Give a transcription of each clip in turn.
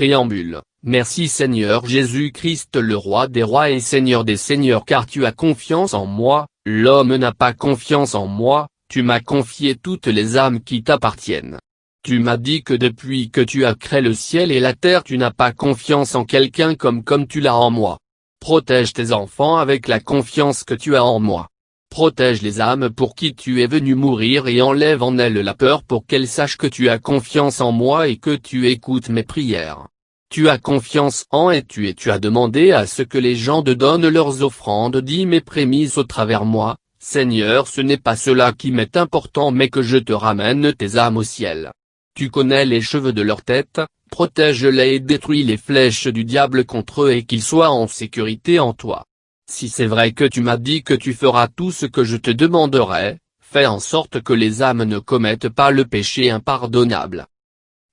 Préambule. Merci Seigneur Jésus-Christ le roi des rois et Seigneur des seigneurs, car tu as confiance en moi. L'homme n'a pas confiance en moi, tu m'as confié toutes les âmes qui t'appartiennent. Tu m'as dit que depuis que tu as créé le ciel et la terre tu n'as pas confiance en quelqu'un comme tu l'as en moi. Protège tes enfants avec la confiance que tu as en moi. Protège les âmes pour qui tu es venu mourir et enlève en elles la peur pour qu'elles sachent que tu as confiance en moi et que tu écoutes mes prières. Tu as confiance en et tu as demandé à ce que les gens te donnent leurs offrandes dîmes et prémices au travers moi. Seigneur, ce n'est pas cela qui m'est important mais que je te ramène tes âmes au ciel. Tu connais les cheveux de leur tête, protège-les et détruis les flèches du diable contre eux et qu'ils soient en sécurité en toi. Si c'est vrai que tu m'as dit que tu feras tout ce que je te demanderai, fais en sorte que les âmes ne commettent pas le péché impardonnable.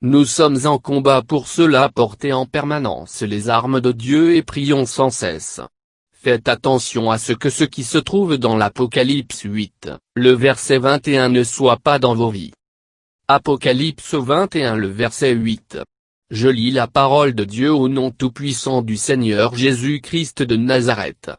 Nous sommes en combat pour cela, portez en permanence les armes de Dieu et prions sans cesse. Faites attention à ce qui se trouve dans l'Apocalypse 8, le verset 21 ne soit pas dans vos vies. Apocalypse 21 le verset 8. Je lis la parole de Dieu au nom tout-puissant du Seigneur Jésus-Christ de Nazareth.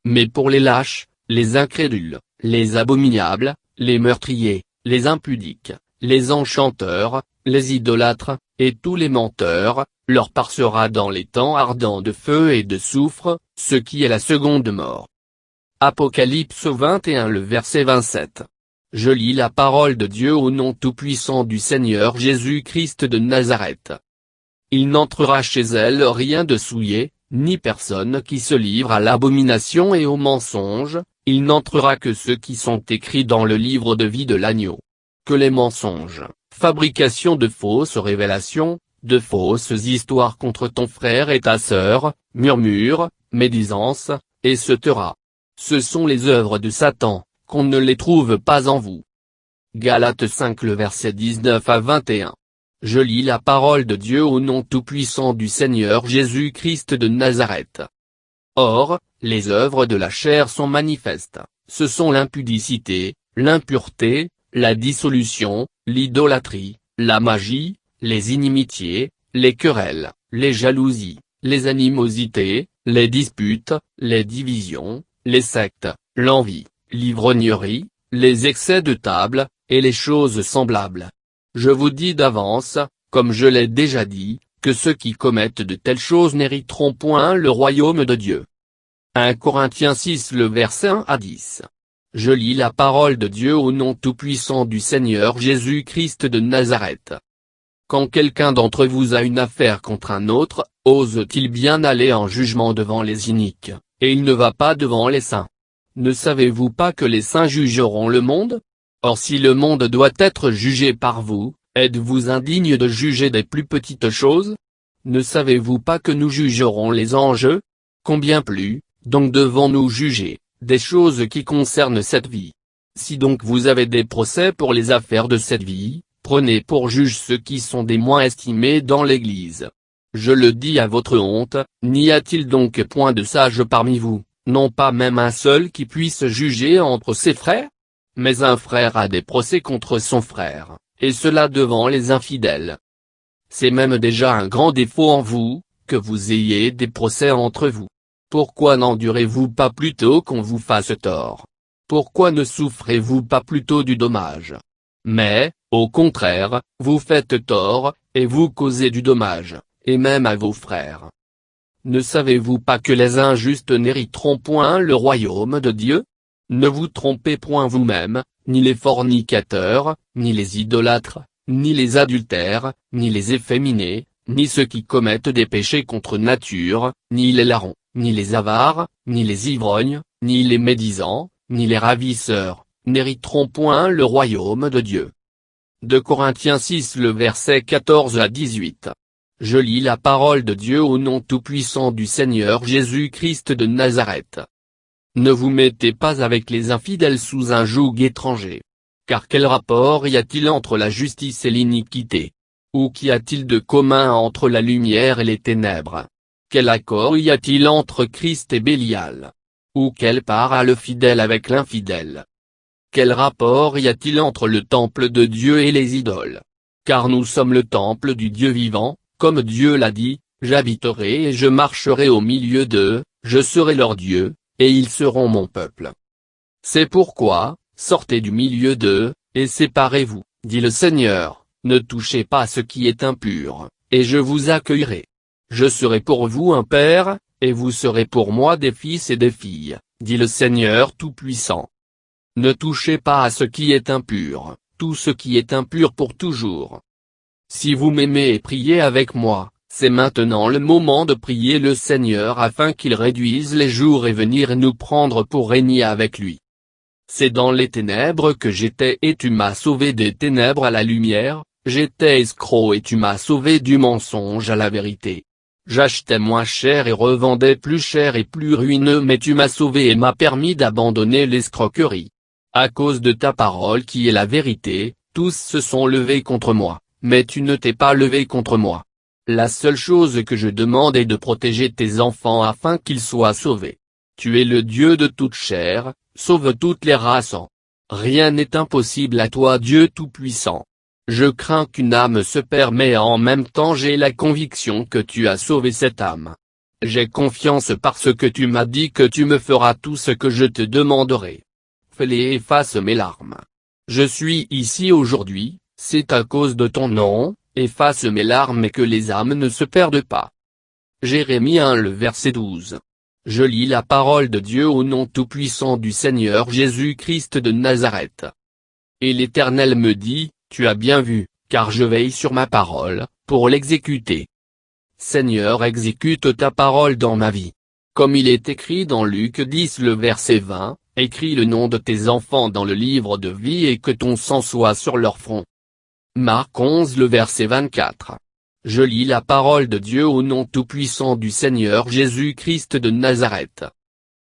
Mais pour les lâches, les incrédules, les abominables, les meurtriers, les impudiques, les enchanteurs, les idolâtres, et tous les menteurs, leur part sera dans les temps ardents de feu et de soufre, ce qui est la seconde mort. Apocalypse 21 le verset 27. Je lis la parole de Dieu au nom tout-puissant du Seigneur Jésus-Christ de Nazareth. Il n'entrera chez elle rien de souillé, ni personne qui se livre à l'abomination et au mensonge, il n'entrera que ceux qui sont écrits dans le livre de vie de l'agneau. Que les mensonges, fabrication de fausses révélations, de fausses histoires contre ton frère et ta sœur, murmures, médisances, et se taira. Ce sont les œuvres de Satan, qu'on ne les trouve pas en vous. Galates 5 le verset 19 à 21. Je lis la parole de Dieu au nom tout-puissant du Seigneur Jésus-Christ de Nazareth. Or, les œuvres de la chair sont manifestes, ce sont l'impudicité, l'impureté, la dissolution, l'idolâtrie, la magie, les inimitiés, les querelles, les jalousies, les animosités, les disputes, les divisions, les sectes, l'envie, l'ivrognerie, les excès de table, et les choses semblables. Je vous dis d'avance, comme je l'ai déjà dit, que ceux qui commettent de telles choses n'hériteront point le royaume de Dieu. 1 Corinthiens 6 le verset 1 à 10. Je lis la parole de Dieu au nom tout-puissant du Seigneur Jésus-Christ de Nazareth. Quand quelqu'un d'entre vous a une affaire contre un autre, ose-t-il bien aller en jugement devant les iniques, et il ne va pas devant les saints? Ne savez-vous pas que les saints jugeront le monde? Or si le monde doit être jugé par vous, êtes-vous indigne de juger des plus petites choses? Ne savez-vous pas que nous jugerons les anges? Combien plus, donc devons-nous juger, des choses qui concernent cette vie? Si donc vous avez des procès pour les affaires de cette vie, prenez pour juge ceux qui sont des moins estimés dans l'Église. Je le dis à votre honte, n'y a-t-il donc point de sages parmi vous, non pas même un seul qui puisse juger entre ses frères? Mais un frère a des procès contre son frère, et cela devant les infidèles. C'est même déjà un grand défaut en vous, que vous ayez des procès entre vous. Pourquoi n'endurez-vous pas plutôt qu'on vous fasse tort? Pourquoi ne souffrez-vous pas plutôt du dommage? Mais, au contraire, vous faites tort, et vous causez du dommage, et même à vos frères. Ne savez-vous pas que les injustes n'hériteront point le royaume de Dieu? Ne vous trompez point vous-même, ni les fornicateurs, ni les idolâtres, ni les adultères, ni les efféminés, ni ceux qui commettent des péchés contre nature, ni les larrons, ni les avares, ni les ivrognes, ni les médisants, ni les ravisseurs, n'hériteront point le royaume de Dieu. 2 Corinthiens 6 le verset 14 à 18. Je lis la parole de Dieu au nom tout-puissant du Seigneur Jésus-Christ de Nazareth. Ne vous mettez pas avec les infidèles sous un joug étranger. Car quel rapport y a-t-il entre la justice et l'iniquité? Ou qu'y a-t-il de commun entre la lumière et les ténèbres? Quel accord y a-t-il entre Christ et Bélial? Ou quelle part a le fidèle avec l'infidèle? Quel rapport y a-t-il entre le temple de Dieu et les idoles? Car nous sommes le temple du Dieu vivant, comme Dieu l'a dit, j'habiterai et je marcherai au milieu d'eux, je serai leur Dieu, et ils seront mon peuple. C'est pourquoi, sortez du milieu d'eux, et séparez-vous, dit le Seigneur, ne touchez pas à ce qui est impur, et je vous accueillerai. Je serai pour vous un père, et vous serez pour moi des fils et des filles, dit le Seigneur Tout-Puissant. Ne touchez pas à ce qui est impur, tout ce qui est impur pour toujours. Si vous m'aimez et priez avec moi, c'est maintenant le moment de prier le Seigneur afin qu'il réduise les jours et venir nous prendre pour régner avec lui. C'est dans les ténèbres que j'étais et tu m'as sauvé des ténèbres à la lumière, j'étais escroc et tu m'as sauvé du mensonge à la vérité. J'achetais moins cher et revendais plus cher et plus ruineux mais tu m'as sauvé et m'as permis d'abandonner l'escroquerie. À cause de ta parole qui est la vérité, tous se sont levés contre moi, mais tu ne t'es pas levé contre moi. La seule chose que je demande est de protéger tes enfants afin qu'ils soient sauvés. Tu es le Dieu de toute chair, sauve toutes les races. Rien n'est impossible à toi Dieu Tout-Puissant. Je crains qu'une âme se perde mais en même temps j'ai la conviction que tu as sauvé cette âme. J'ai confiance parce que tu m'as dit que tu me feras tout ce que je te demanderai. Fais-les efface mes larmes. Je suis ici aujourd'hui, c'est à cause de ton nom, efface mes larmes et que les âmes ne se perdent pas. Jérémie 1 le verset 12. Je lis la parole de Dieu au nom tout-puissant du Seigneur Jésus-Christ de Nazareth. Et l'Éternel me dit, tu as bien vu, car je veille sur ma parole, pour l'exécuter. Seigneur, exécute ta parole dans ma vie. Comme il est écrit dans Luc 10 le verset 20, écris le nom de tes enfants dans le livre de vie et que ton sang soit sur leur front. Marc 11 le verset 24. Je lis la parole de Dieu au nom tout-puissant du Seigneur Jésus-Christ de Nazareth.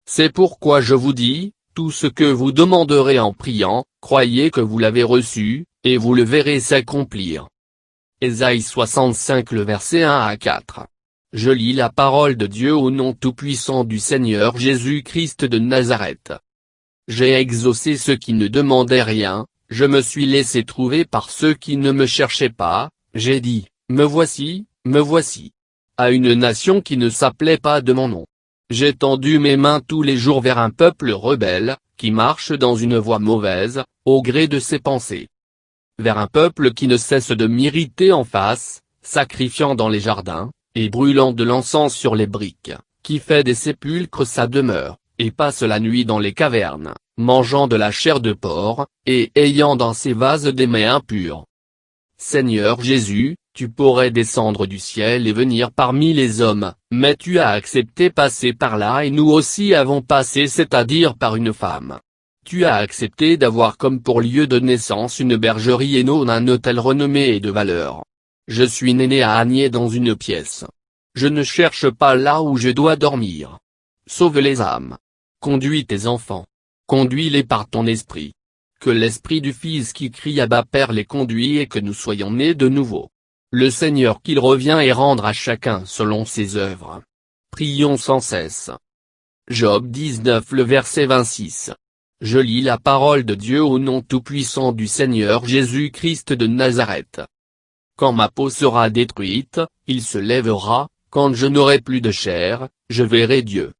C'est pourquoi je vous dis, tout ce que vous demanderez en priant, croyez que vous l'avez reçu, et vous le verrez s'accomplir. Ésaïe 65 le verset 1 à 4. Je lis la parole de Dieu au nom tout-puissant du Seigneur Jésus-Christ de Nazareth. J'ai exaucé ceux qui ne demandaient rien, je me suis laissé trouver par ceux qui ne me cherchaient pas, j'ai dit, me voici, à une nation qui ne s'appelait pas de mon nom. J'ai tendu mes mains tous les jours vers un peuple rebelle, qui marche dans une voie mauvaise, au gré de ses pensées. Vers un peuple qui ne cesse de m'irriter en face, sacrifiant dans les jardins, et brûlant de l'encens sur les briques, qui fait des sépulcres sa demeure, et passe la nuit dans les cavernes, mangeant de la chair de porc, et ayant dans ses vases des mets impurs. Seigneur Jésus, tu pourrais descendre du ciel et venir parmi les hommes, mais tu as accepté passer par là et nous aussi avons passé, c'est-à-dire par une femme. Tu as accepté d'avoir comme pour lieu de naissance une bergerie et non un hôtel renommé et de valeur. Je suis né à Agnier dans une pièce. Je ne cherche pas là où je dois dormir. Sauve les âmes. Conduis tes enfants. Conduis-les par ton esprit. Que l'esprit du Fils qui crie Abba Père les conduit et que nous soyons nés de nouveau. Le Seigneur qu'il revient et rendre à chacun selon ses œuvres. Prions sans cesse. Job 19 le verset 26. Je lis la parole de Dieu au nom tout-puissant du Seigneur Jésus-Christ de Nazareth. Quand ma peau sera détruite, il se lèvera, quand je n'aurai plus de chair, je verrai Dieu.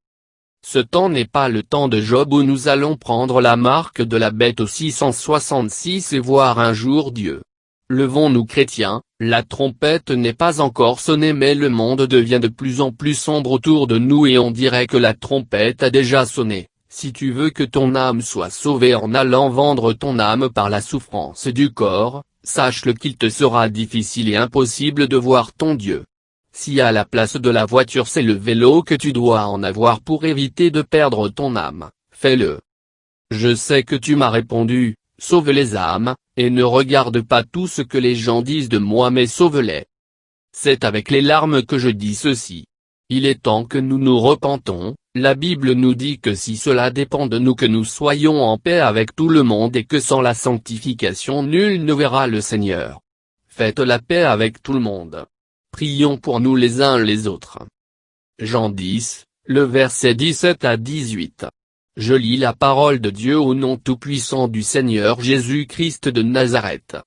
Ce temps n'est pas le temps de Job où nous allons prendre la marque de la bête au 666 et voir un jour Dieu. Levons-nous chrétiens, la trompette n'est pas encore sonnée mais le monde devient de plus en plus sombre autour de nous et on dirait que la trompette a déjà sonné. Si tu veux que ton âme soit sauvée en allant vendre ton âme par la souffrance du corps, sache-le qu'il te sera difficile et impossible de voir ton Dieu. Si à la place de la voiture c'est le vélo que tu dois en avoir pour éviter de perdre ton âme, fais-le. Je sais que tu m'as répondu, sauve les âmes, et ne regarde pas tout ce que les gens disent de moi mais sauve-les. C'est avec les larmes que je dis ceci. Il est temps que nous nous repentons, la Bible nous dit que si cela dépend de nous que nous soyons en paix avec tout le monde et que sans la sanctification nul ne verra le Seigneur. Faites la paix avec tout le monde. Prions pour nous les uns les autres. Jean 10, le verset 17 à 18. Je lis la parole de Dieu au nom tout-puissant du Seigneur Jésus-Christ de Nazareth.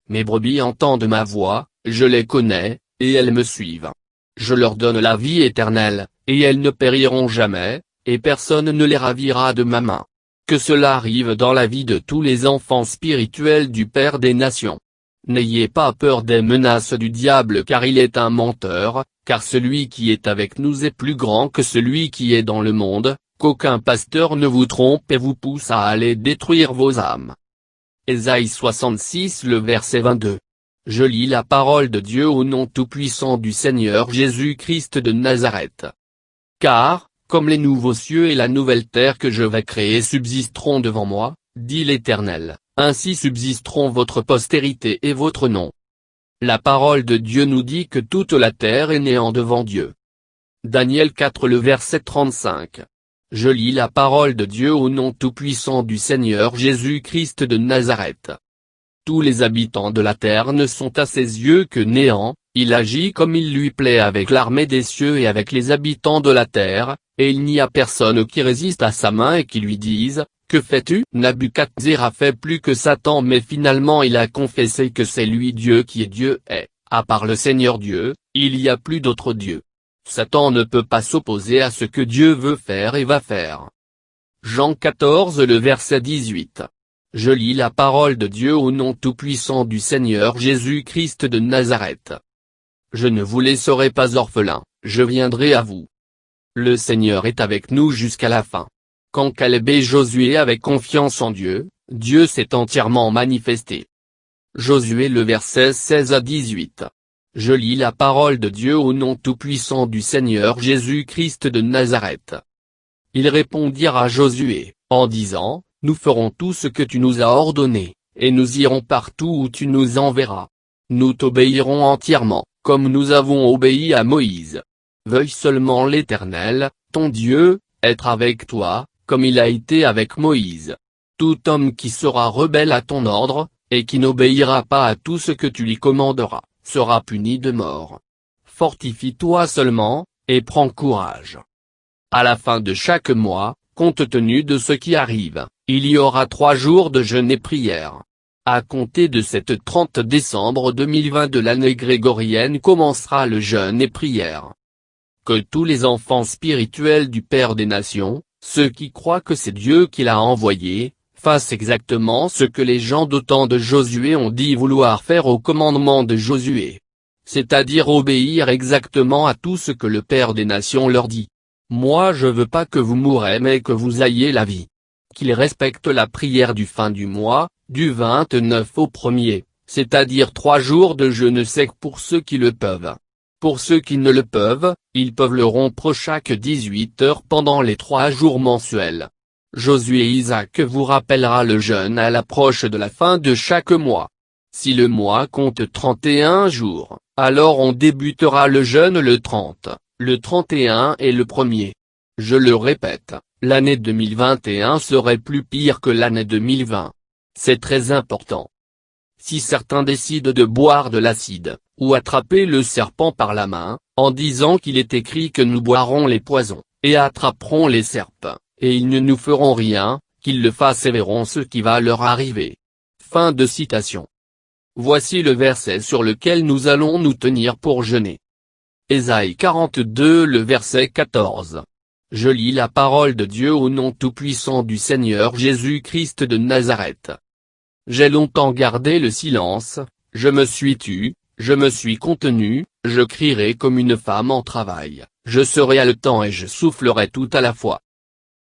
Mes brebis entendent ma voix, je les connais, et elles me suivent. Je leur donne la vie éternelle, et elles ne périront jamais, et personne ne les ravira de ma main. Que cela arrive dans la vie de tous les enfants spirituels du Père des Nations. N'ayez pas peur des menaces du diable car il est un menteur, car celui qui est avec nous est plus grand que celui qui est dans le monde, qu'aucun pasteur ne vous trompe et vous pousse à aller détruire vos âmes. Ésaïe 66 le verset 22. Je lis la parole de Dieu au nom tout-puissant du Seigneur Jésus-Christ de Nazareth. Car, comme les nouveaux cieux et la nouvelle terre que je vais créer subsisteront devant moi, dit l'Éternel, ainsi subsisteront votre postérité et votre nom. La parole de Dieu nous dit que toute la terre est néant devant Dieu. Daniel 4 le verset 35. Je lis la parole de Dieu au nom tout-puissant du Seigneur Jésus-Christ de Nazareth. Tous les habitants de la terre ne sont à ses yeux que néant, il agit comme il lui plaît avec l'armée des cieux et avec les habitants de la terre, et il n'y a personne qui résiste à sa main et qui lui dise, « Que fais-tu » Nabuchodonosor a fait plus que Satan mais finalement il a confessé que c'est lui Dieu qui est Dieu et, à part le Seigneur Dieu, il n'y a plus d'autre Dieu. Satan ne peut pas s'opposer à ce que Dieu veut faire et va faire. Jean 14 le verset 18. Je lis la parole de Dieu au nom tout-puissant du Seigneur Jésus-Christ de Nazareth. Je ne vous laisserai pas orphelins, je viendrai à vous. Le Seigneur est avec nous jusqu'à la fin. Quand Caleb et Josué avaient confiance en Dieu, Dieu s'est entièrement manifesté. Josué le verset 16 à 18. Je lis la parole de Dieu au nom tout-puissant du Seigneur Jésus-Christ de Nazareth. Ils répondirent à Josué, en disant, « Nous ferons tout ce que tu nous as ordonné, et nous irons partout où tu nous enverras. Nous t'obéirons entièrement, comme nous avons obéi à Moïse. Veuille seulement l'Éternel, ton Dieu, être avec toi, comme il a été avec Moïse. Tout homme qui sera rebelle à ton ordre, et qui n'obéira pas à tout ce que tu lui commanderas, sera puni de mort. Fortifie-toi seulement, et prends courage. À la fin de chaque mois, compte tenu de ce qui arrive, il y aura 3 jours de jeûne et prière. À compter de cette 30 décembre 2020 de l'année grégorienne commencera le jeûne et prière. Que tous les enfants spirituels du Père des Nations, ceux qui croient que c'est Dieu qui l'a envoyé, fassent exactement ce que les gens du temps de Josué ont dit vouloir faire au commandement de Josué. C'est-à-dire obéir exactement à tout ce que le Père des Nations leur dit. Moi je veux pas que vous mourrez mais que vous ayez la vie. Qu'ils respectent la prière du fin du mois, du 29 au 1er, c'est-à-dire 3 jours de jeûne sec pour ceux qui le peuvent. Pour ceux qui ne le peuvent, ils peuvent le rompre chaque 18 heures pendant les 3 jours mensuels. Josué Isaac vous rappellera le jeûne à l'approche de la fin de chaque mois. Si le mois compte 31 jours, alors on débutera le jeûne le 30, le 31 et le 1er. Je le répète, l'année 2021 serait plus pire que l'année 2020. C'est très important. Si certains décident de boire de l'acide, ou attraper le serpent par la main, en disant qu'il est écrit que nous boirons les poisons, et attraperons les serpes, et ils ne nous feront rien, qu'ils le fassent et verront ce qui va leur arriver. Fin de citation. Voici le verset sur lequel nous allons nous tenir pour jeûner. Ésaïe 42 le verset 14. Je lis la parole de Dieu au nom tout-puissant du Seigneur Jésus-Christ de Nazareth. J'ai longtemps gardé le silence, je me suis tu, je me suis contenu, je crierai comme une femme en travail, je serai haletant et je soufflerai tout à la fois.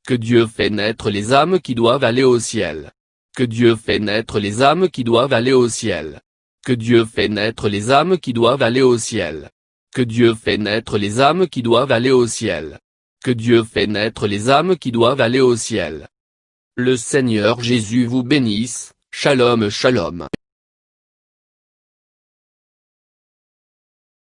Que Dieu fait naître les âmes qui doivent aller au ciel. Que Dieu fait naître les âmes qui doivent aller au ciel. Que Dieu fait naître les âmes qui doivent aller au ciel. Que Dieu fait naître les âmes qui doivent aller au ciel. Que Dieu fait naître les âmes qui doivent aller au ciel. Le Seigneur Jésus vous bénisse, Shalom Shalom.